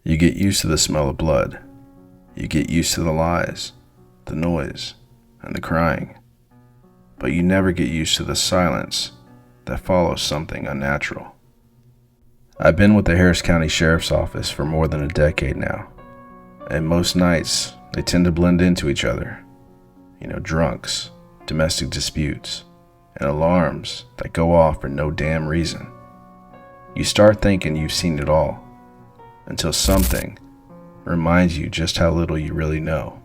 You get used to the smell of blood. You get used to the lies, the noise, and the crying. But you never get used to the silence that follows something unnatural. I've been with the Harris County Sheriff's Office for more than a decade now, and most nights they tend to blend into each other. Drunks, domestic disputes, and alarms that go off for no damn reason. You start thinking you've seen it all, until something reminds you just how little you really know.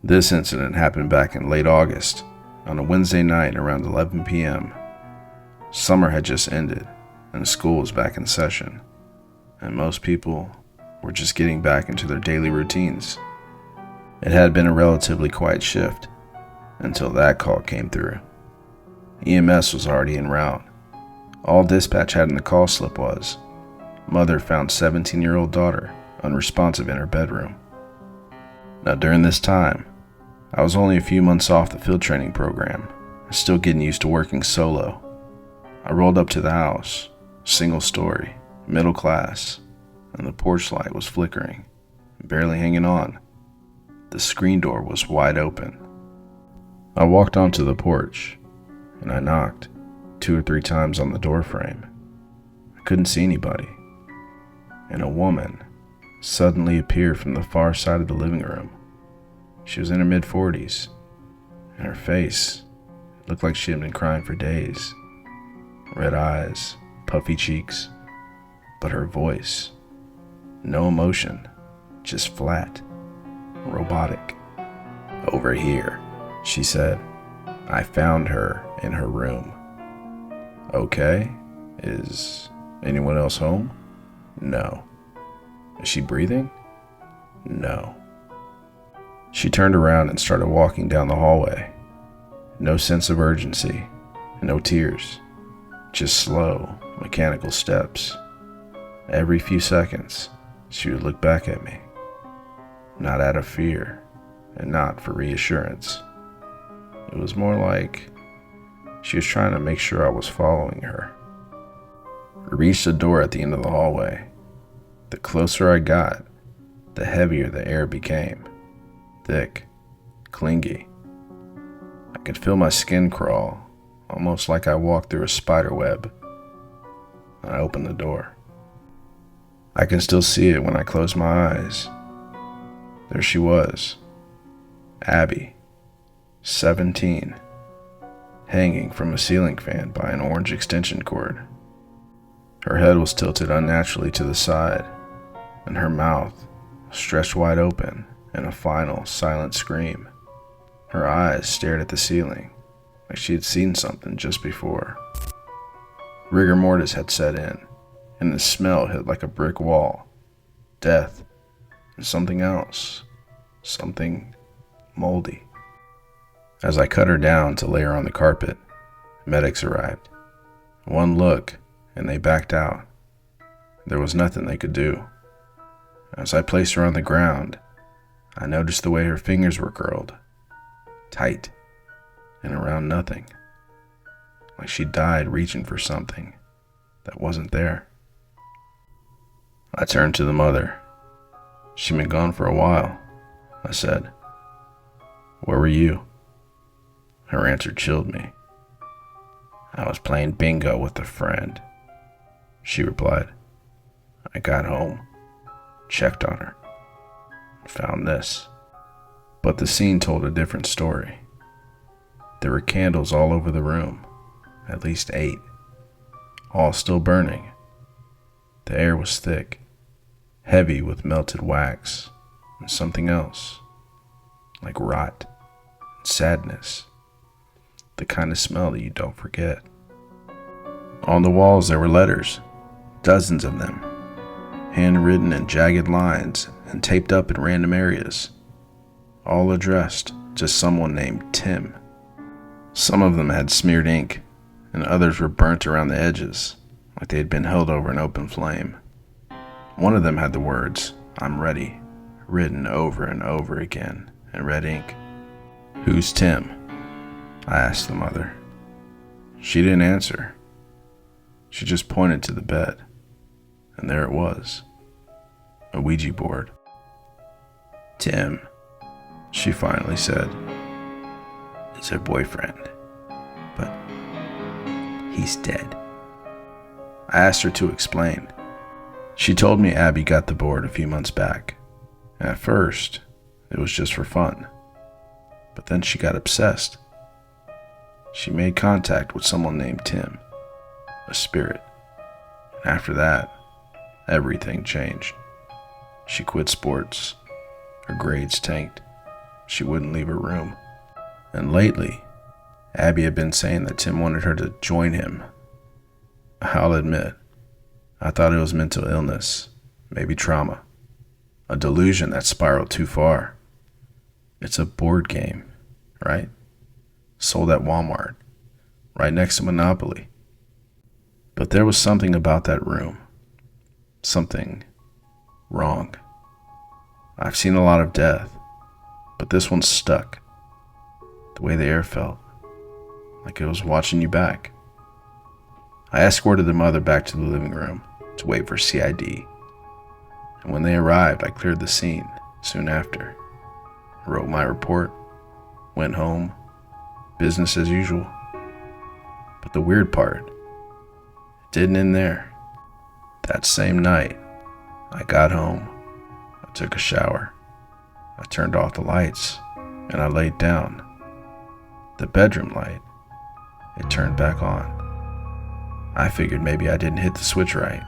This incident happened back in late August, on a Wednesday night around 11 p.m. Summer had just ended, and school was back in session, and most people were just getting back into their daily routines. It had been a relatively quiet shift, until that call came through. EMS was already en route. All dispatch had in the call slip was, mother found 17-year-old daughter unresponsive in her bedroom. Now during this time, I was only a few months off the field training program, still getting used to working solo. I rolled up to the house, single story, middle class, and the porch light was flickering, barely hanging on. The screen door was wide open. I walked onto the porch, and I knocked 2 or 3 times on the door frame. I couldn't see anybody, and a woman suddenly appeared from the far side of the living room. She was in her mid-40s, and her face looked like she had been crying for days. Red eyes, puffy cheeks, but her voice, no emotion, just flat, robotic. "Over here," she said. "I found her in her room." "Okay, is anyone else home?" "No." "Is she breathing?" "No." She turned around and started walking down the hallway. No sense of urgency, no tears, just slow, mechanical steps. Every few seconds, she would look back at me, not out of fear and not for reassurance. It was more like she was trying to make sure I was following her. We reached a door at the end of the hallway. The closer I got, the heavier the air became. Thick, clingy. I could feel my skin crawl, almost like I walked through a spider web. I opened the door. I can still see it when I close my eyes. There she was, Abby, 17, hanging from a ceiling fan by an orange extension cord. Her head was tilted unnaturally to the side, and her mouth stretched wide open in a final, silent scream. Her eyes stared at the ceiling, like she had seen something just before. Rigor mortis had set in, and the smell hit like a brick wall. Death, and something else, something moldy. As I cut her down to lay her on the carpet, medics arrived. One look, and they backed out. There was nothing they could do. As I placed her on the ground, I noticed the way her fingers were curled, tight, and around nothing, like she died reaching for something that wasn't there. I turned to the mother. "She'd been gone for a while," I said. "Where were you?" Her answer chilled me. "I was playing bingo with a friend," she replied. "I got home, checked on her, found this." But the scene told a different story. There were candles all over the room, at least 8, all still burning. The air was thick, heavy with melted wax and something else, like rot and sadness, the kind of smell that you don't forget. On the walls there were letters, dozens of them, handwritten in jagged lines and taped up in random areas, all addressed to someone named Tim. Some of them had smeared ink, and others were burnt around the edges, like they had been held over an open flame. One of them had the words, "I'm ready," written over and over again in red ink. "Who's Tim?" I asked the mother. She didn't answer. She just pointed to the bed, and there it was. a Ouija board. "Tim," she finally said, "is her boyfriend, but he's dead." I asked her to explain. She told me Abby got the board a few months back. At first, it was just for fun, but then she got obsessed. She made contact with someone named Tim, a spirit, and after that, everything changed. She quit sports, her grades tanked, she wouldn't leave her room, and lately, Abby had been saying that Tim wanted her to join him. I'll admit, I thought it was mental illness, maybe trauma, a delusion that spiraled too far. It's a board game, right? Sold at Walmart, right next to Monopoly. But there was something about that room, something wrong. I've seen a lot of death, but this one stuck. The way the air felt, like it was watching you back. I escorted the mother back to the living room to wait for CID. And when they arrived, I cleared the scene soon after. I wrote my report, went home, business as usual. But the weird part, it didn't end there. That same night, I got home, I took a shower, I turned off the lights, and I laid down. The bedroom light, it turned back on. I figured maybe I didn't hit the switch right,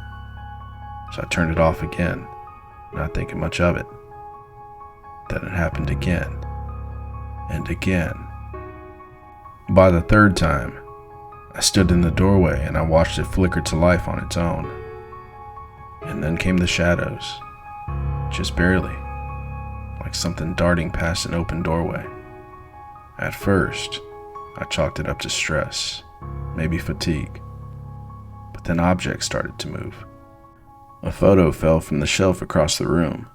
so I turned it off again, not thinking much of it. Then it happened again, and again. By the third time, I stood in the doorway and I watched it flicker to life on its own. And then came the shadows, just barely, like something darting past an open doorway. At first, I chalked it up to stress, maybe fatigue. But then objects started to move. A photo fell from the shelf across the room.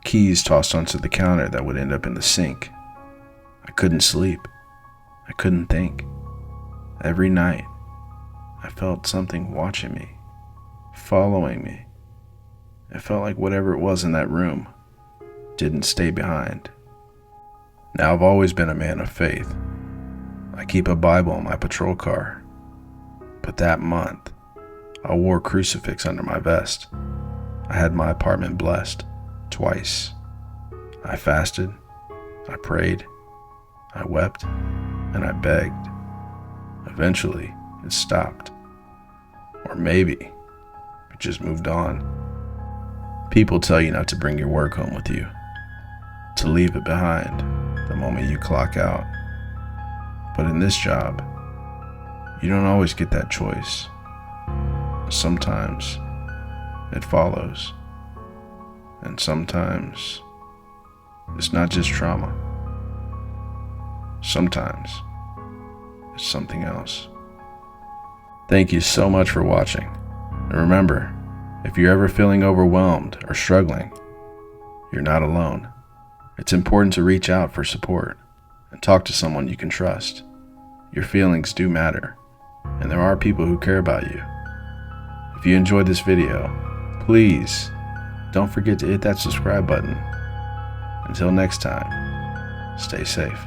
Keys tossed onto the counter that would end up in the sink. I couldn't sleep. I couldn't think. Every night, I felt something watching me, following me. It felt like whatever it was in that room didn't stay behind. Now, I've always been a man of faith. I keep a Bible in my patrol car. But that month, I wore a crucifix under my vest. I had my apartment blessed twice. I fasted, I prayed, I wept, and I begged. Eventually, it stopped. Or maybe it just moved on. People tell you not to bring your work home with you, to leave it behind the moment you clock out. But in this job, you don't always get that choice. Sometimes it follows, and sometimes it's not just trauma. Sometimes it's something else. Thank you so much for watching. And remember, if you're ever feeling overwhelmed or struggling, you're not alone. It's important to reach out for support and talk to someone you can trust. Your feelings do matter, and there are people who care about you. If you enjoyed this video, please don't forget to hit that subscribe button. Until next time, stay safe.